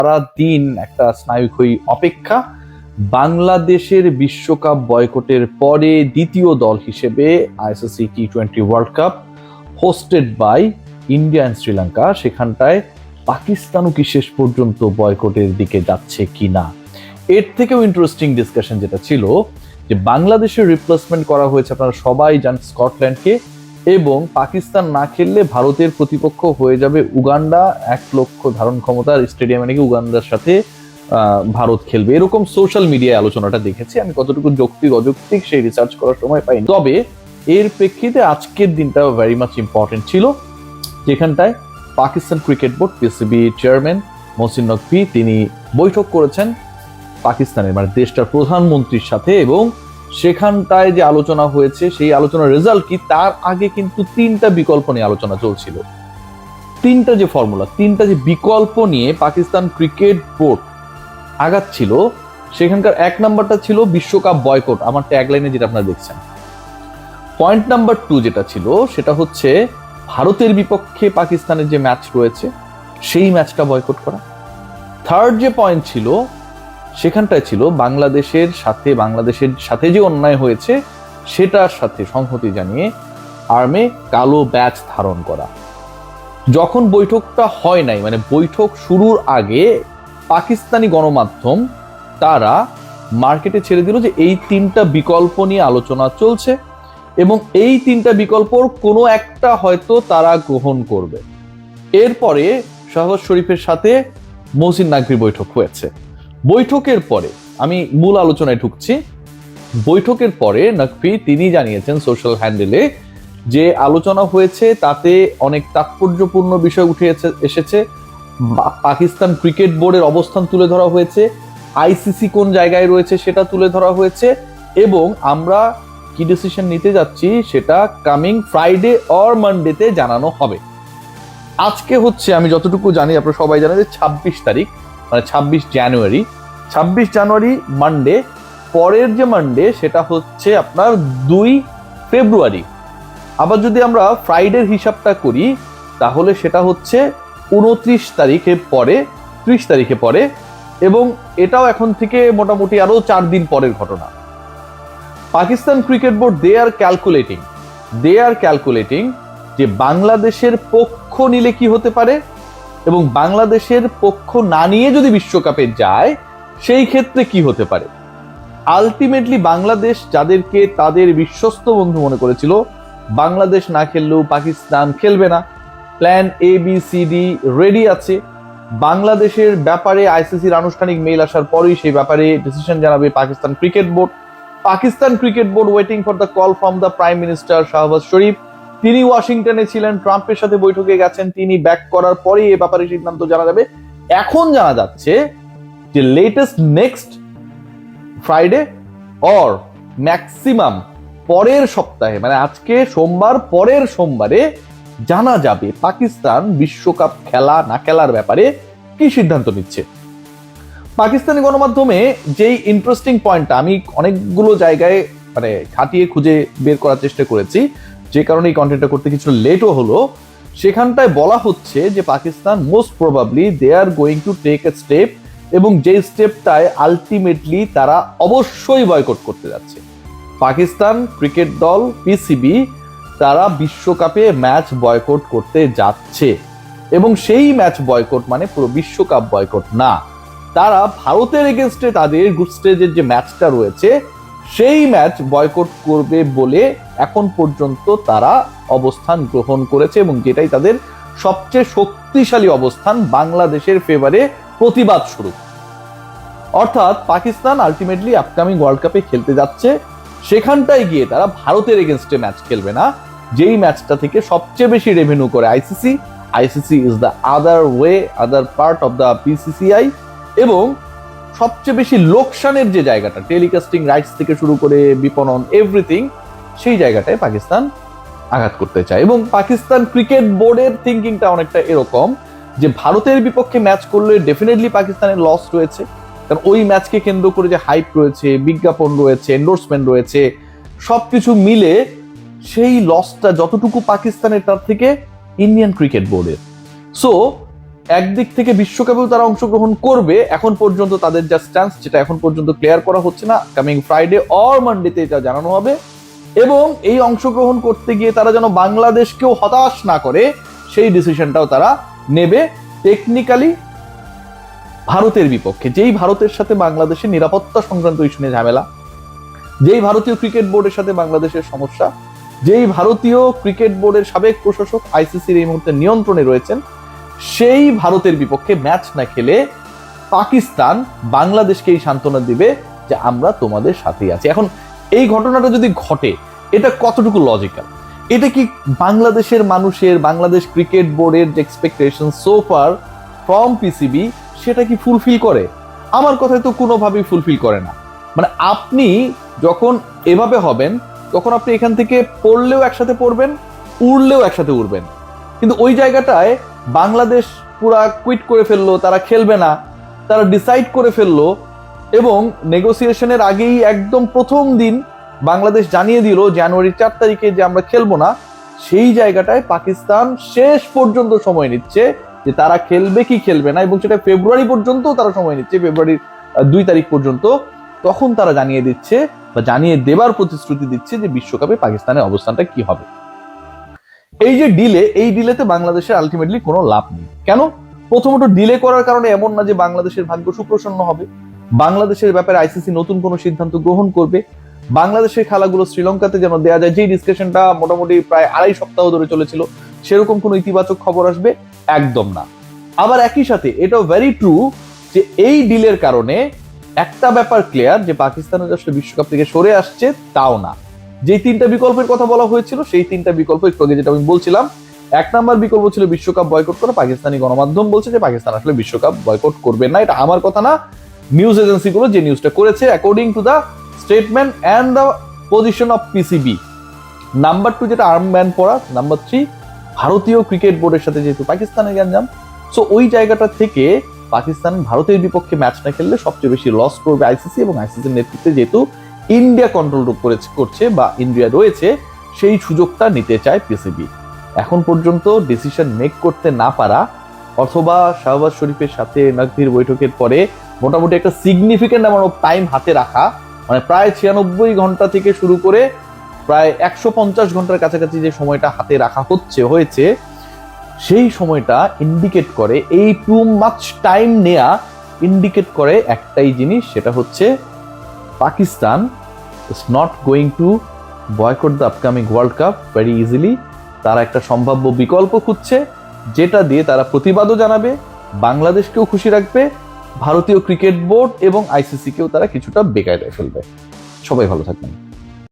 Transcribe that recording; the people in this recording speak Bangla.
সারা দিন একটা স্নায়ুক্ষয়ী অপেক্ষা। বাংলাদেশের বিশ্বকাপ বয়কটের পরে দ্বিতীয় দল হিসেবে আইসিসি টি20 world cup hosted by India and Sri Lanka, সেখানটায় পাকিস্তানও কি শেষ পর্যন্ত বয়কটের দিকে যাচ্ছে কিনা। এর থেকেও ইন্টারেস্টিং ডিসকাশন যেটা ছিল যে বাংলাদেশের রিপ্লেসমেন্ট করা হয়েছে, আপনারা সবাই জানেন, স্কটল্যান্ডকে, এবং পাকিস্তান না খেললে ভারতের প্রতিপক্ষ হয়ে যাবে উগান্ডা। 1 লক্ষ ধারণ ক্ষমতার স্টেডিয়ামে নাকি উগান্ডার সাথে ভারত খেলবে, এরকম সোশ্যাল মিডিয়ায় আলোচনাটা দেখেছি। আমি কতটুকু যৌক্তিক অযৌক্তিক সেই রিসার্চ করার সময় পাইনি, তবে এর প্রেক্ষিতে আজকের দিনটা ভেরি মাচ ইম্পর্টেন্ট ছিল, যেখানটায় Pakistan cricket board PCB chairman Mohsin Naqvi তিনি বৈঠক করেছেন পাকিস্তানের মানে দেশটার প্রধানমন্ত্রীর সাথে, এবং সেখানটায় যে আলোচনা হয়েছে সেই আলোচনার রেজাল্ট কি, তার আগে কিন্তু 3টা বিকল্প নিয়ে আলোচনা চলছিল। 3টা যে ফর্মুলা, 3টা যে বিকল্প নিয়ে পাকিস্তান ক্রিকেট বোর্ড আগাচ্ছিল, সেখানকার 1 নাম্বারটা ছিল বিশ্বকাপ বয়কট, আমার ট্যাগলাইনে যেটা আপনারা দেখছেন। পয়েন্ট নাম্বার 2 যেটা ছিল সেটা হচ্ছে ভারতের বিপক্ষে পাকিস্তানের যে ম্যাচ রয়েছে সেই ম্যাচটা বয়কট করা। থার্ড যে পয়েন্ট ছিল সেখানটায় ছিল বাংলাদেশের সাথে যে অন্যায় হয়েছে সেটার সাথে সংহতি জানিয়ে আর্মে কালো ব্যাচ ধারণ করা। যখন বৈঠকটা হয় নাই, মানে বৈঠক শুরুর আগে পাকিস্তানি গণমাধ্যম তারা মার্কেটে ছেড়ে দিল যে এই 3টা বিকল্প নিয়ে আলোচনা চলছে এবং এই 3টা বিকল্পর কোনো একটা হয়তো তারা গ্রহণ করবে। এরপরে শাহবাজ শরীফের সাথে মহসিন নকভির বৈঠক হয়েছে। বৈঠকের পরে আমি মূল আলোচনায় ঢুকছি। বৈঠকের পরে নকভি তিনি জানিয়েছেন সোশ্যাল হ্যান্ডেলে যে আলোচনা হয়েছে তাতে অনেক তাৎপর্যপূর্ণ বিষয় উঠে এসেছে। পাকিস্তান ক্রিকেট বোর্ডের অবস্থান তুলে ধরা হয়েছে, আইসিসি কোন জায়গায় রয়েছে সেটা তুলে ধরা হয়েছে, এবং আমরা কি ডিসিশন নিতে যাচ্ছি সেটা কামিং ফ্রাইডে অর মানডেতে জানানো হবে। আজকে হচ্ছে, আমি যতটুকু জানি, আপনারা সবাই জানেন যে 26 তারিখ, মানে 26 জানুয়ারি মানডে। পরের যে মানডে সেটা হচ্ছে আপনার 2 ফেব্রুয়ারি। আবার যদি আমরা ফ্রাইডের হিসাবটা করি তাহলে সেটা হচ্ছে 29 তারিখে পরে, 30 তারিখে পরে, এবং এটাও এখন থেকে মোটামুটি আরো 4 দিন পরের ঘটনা। Pakistan cricket board they are calculating যে বাংলাদেশের পক্ষ নিলে কি হতে পারে, এবং বাংলাদেশের পক্ষ না নিয়ে যদি বিশ্বকাপে যায় সেই ক্ষেত্রে কি হতে পারে। আলটিমেটলি বাংলাদেশ যাদেরকে তাদের বিশ্বস্ত বন্ধু মনে করেছিল, বাংলাদেশ না খেললেও পাকিস্তান খেলবে না, প্ল্যান ABCD রেডি আছে। বাংলাদেশের ব্যাপারে আইসিসির আনুষ্ঠানিক মেইল আসার পরেই সেই ব্যাপারে ডিসিশন জানাবে Pakistan cricket board. Waiting for the call from the prime minister Shahbaz Sharif. তিনি ওয়াশিংটনে ছিলেন, ট্রাম্পের সাথে বৈঠকে গেছেন, তিনি ব্যাক করার পরেই এ ব্যাপারে সিদ্ধান্ত জানা যাবে। এখন জানা যাচ্ছে যে latest next Friday or maximum পরের সপ্তাহে, মানে আজকে সোমবার, পরের সোমবারে জানা যাবে পাকিস্তান বিশ্বকাপ খেলা না খেলার ব্যাপারে কি সিদ্ধান্ত নিচ্ছে। পাকিস্তানি গণমাধ্যমে যেই ইন্টারেস্টিং পয়েন্টটা আমি অনেকগুলো জায়গায় মানে খাটিয়ে খুঁজে বের করার চেষ্টা করেছি, যে কারণে এই কন্টেন্টটা করতে কিছু লেটও হলো, সেখানটায় বলা হচ্ছে যে Pakistan most probably they are going to take a step, এবং যে স্টেপটায় আলটিমেটলি তারা অবশ্যই বয়কট করতে যাচ্ছে। পাকিস্তান ক্রিকেট দল পিসিবি তারা বিশ্বকাপে ম্যাচ বয়কট করতে যাচ্ছে, এবং সেই ম্যাচ বয়কট মানে পুরো বিশ্বকাপ বয়কট না, তারা ভারতের এগেনস্টে তাদের গ্রুপ স্টেজের যে ম্যাচটা রয়েছে সেই ম্যাচ বয়কট করবে বলে এখন পর্যন্ত তারা অবস্থান গ্রহণ করেছে, এবং যেটাই তাদের সবচেয়ে শক্তিশালী অবস্থান বাংলাদেশের ফেভারে প্রতিবাদ স্বরূপ। অর্থাৎ পাকিস্তান আলটিমেটলি আপকামিং ওয়ার্ল্ড কাপে খেলতে যাচ্ছে, সেখানটায় গিয়ে তারা ভারতের এগেনস্টে ম্যাচ খেলবে না, যেই ম্যাচটা থেকে সবচেয়ে বেশি রেভিনিউ করে ICC is the other part of the BCCI, এবং সবচেয়ে বেশি লোকসানের যে জায়গাটা, টেলিকাস্টিং রাইটস থেকে শুরু করে বিপণন এভরিথিং, সেই জায়গাটায় পাকিস্তান আঘাত করতে চায়। এবং পাকিস্তান ক্রিকেট বোর্ডের থিঙ্কিংটা অনেকটা এরকম যে ভারতের বিপক্ষে ম্যাচ করলে ডেফিনেটলি পাকিস্তানের লস রয়েছে, কারণ ওই ম্যাচকে কেন্দ্র করে যে হাইপ রয়েছে, বিজ্ঞাপন রয়েছে, এন্ডোর্সমেন্ট রয়েছে, সবকিছু মিলে সেই লসটা যতটুকু পাকিস্তানের তার থেকে ইন্ডিয়ান ক্রিকেট বোর্ডের। সো একদিক থেকে বিশ্বকাপেও তারা অংশগ্রহণ করবে, এখন পর্যন্ত তাদের যা স্ট্যান্স, যেটা এখন পর্যন্ত ক্লিয়ার করা হচ্ছে না, কামিং ফ্রাইডে অর মানডেতে এটা জানানো হবে। এবং এই অংশগ্রহণ করতে গিয়ে তারা যেন বাংলাদেশকেও হতাশ না করে, সেই ডিসিশনটাও তারা নেবে টেকনিক্যালি ভারতের বিপক্ষে। যেই ভারতের সাথে বাংলাদেশের নিরাপত্তা সংক্রান্ত ইস্যু নিয়ে ঝামেলা, যেই ভারতীয় ক্রিকেট বোর্ডের সাথে বাংলাদেশের সমস্যা, যেই ভারতীয় ক্রিকেট বোর্ডের সাবেক প্রশাসক আইসিসির এই মুহূর্তে নিয়ন্ত্রণে রয়েছেন, সেই ভারতের বিপক্ষে ম্যাচ না খেলে পাকিস্তান বাংলাদেশকেই সান্ত্বনা দিবে যে আমরা তোমাদের সাথেই আছি। এখন এই ঘটনাটা যদি ঘটে, এটা কতটুকু লজিক্যাল? এটা কি বাংলাদেশের মানুষের, বাংলাদেশ ক্রিকেট বোর্ডের যে expectation so far from PCB, সেটা কি ফুলফিল করে? আমার কথায় তো কোনোভাবেই ফুলফিল করে না। মানে আপনি যখন এভাবে হবেন, তখন আপনি এখান থেকে পড়লেও একসাথে পড়বেন, উড়লেও একসাথে উড়বেন। কিন্তু ওই জায়গাটায় বাংলাদেশ পুরা কুইট করে ফেললো, তারা খেলবে না, তারা ডিসাইড করে ফেললো, এবং নেগোসিয়েশনের আগেই একদম প্রথম দিন বাংলাদেশ জানিয়ে দিল জানুয়ারি 4 তারিখে যে আমরা খেলবো না। সেই জায়গাটায় পাকিস্তান শেষ পর্যন্ত সময় নিচ্ছে যে তারা খেলবে কি খেলবে না, এবং সেটা ফেব্রুয়ারি পর্যন্ত তারা সময় নিচ্ছে, ফেব্রুয়ারির 2 তারিখ পর্যন্ত। তখন তারা জানিয়ে দিচ্ছে বা জানিয়ে দেবার প্রতিশ্রুতি দিচ্ছে যে বিশ্বকাপে পাকিস্তানের অবস্থানটা কি হবে। এই যে ডিলে, এই ডিলেতে বাংলাদেশের আলটিমেটলি কোনো লাভ নেই। কেন? প্রথমত ডিলে করার কারণে এমন না যে বাংলাদেশের ভাগ্য সুপ্রসন্ন হবে, বাংলাদেশের ব্যাপারে আইসিসি নতুন কোনো সিদ্ধান্ত গ্রহণ করবে, বাংলাদেশের খেলাগুলো শ্রীলঙ্কাতে যেন দেয়া যায়, যেই ডিসকাশনটা মোটামুটি প্রায় 2.5 সপ্তাহ ধরে চলেছিল, সেরকম কোনো ইতিবাচক খবর আসবে একদম না। আবার একই সাথে এটাও ভেরি ট্রু যে এই ডিলের কারণে একটা ব্যাপার ক্লিয়ার, যে পাকিস্তানের আসলে বিশ্বকাপ থেকে সরে আসছে তাও না। যে 3টা বিকল্পের কথা বলা হয়েছিল, সেই 3টা বিকল্প একটু আগে যেটা আমি বলছিলাম, 1 নাম্বার বিকল্প ছিল বিশ্বকাপ বয়কট করা। পাকিস্তানি গণমাধ্যম বলছে যে পাকিস্তান আসলে বিশ্বকাপ বয়কট করবে না। এটা আমার কথা না, নিউজ এজেন্সিগুলো যে নিউজটা করেছে according to the statement and the position of PCB. Number 2 যেটা আর্ম ব্যান পড়া। নাম্বার 3 ভারতীয় ক্রিকেট বোর্ডের সাথে যেহেতু পাকিস্তানের গ্যাঞ্জাম, সো ওই জায়গাটা থেকে পাকিস্তান ভারতের বিপক্ষে ম্যাচ না খেললে সবচেয়ে বেশি লস করবে আইসিসি, এবং আইসিসির নেতৃত্বে যেহেতু ইন্ডিয়া কন্ট্রোল করছে বা ইন্ডিয়া রয়েছে, সেই সুযোগটা নিতে চায় পিসিবি। এখন পর্যন্ত ডিসিশন মেক করতে না পারা, অথবা শাহবাজ শরীফের সাথে নাকভির বৈঠকের পরে মোটামুটি একটা সিগনিফিকেন্ট অ্যামাউন্ট অফ টাইম হাতে রাখা, মানে প্রায় 96 ঘন্টা থেকে শুরু করে প্রায় 150 ঘন্টার কাছাকাছি যে সময়টা হাতে রাখা হয়েছে, সেই সময়টা ইন্ডিকেট করে, এই টু মাচ টাইম নেয়া ইন্ডিকেট করে একটাই জিনিস, সেটা হচ্ছে Pakistan is not going to boycott the upcoming world cup very easily. তারা একটা সম্ভাব্য বিকল্প খুঁজছে, যেটা দিয়ে তারা প্রতিবাদও জানাবে, বাংলাদেশকেও খুশি রাখবে, ভারতীয় ক্রিকেট বোর্ড এবং আইসিসিকেও তারা কিছুটা বেকায়দায় ফেলবে। সবাই ভালো থাকবেন।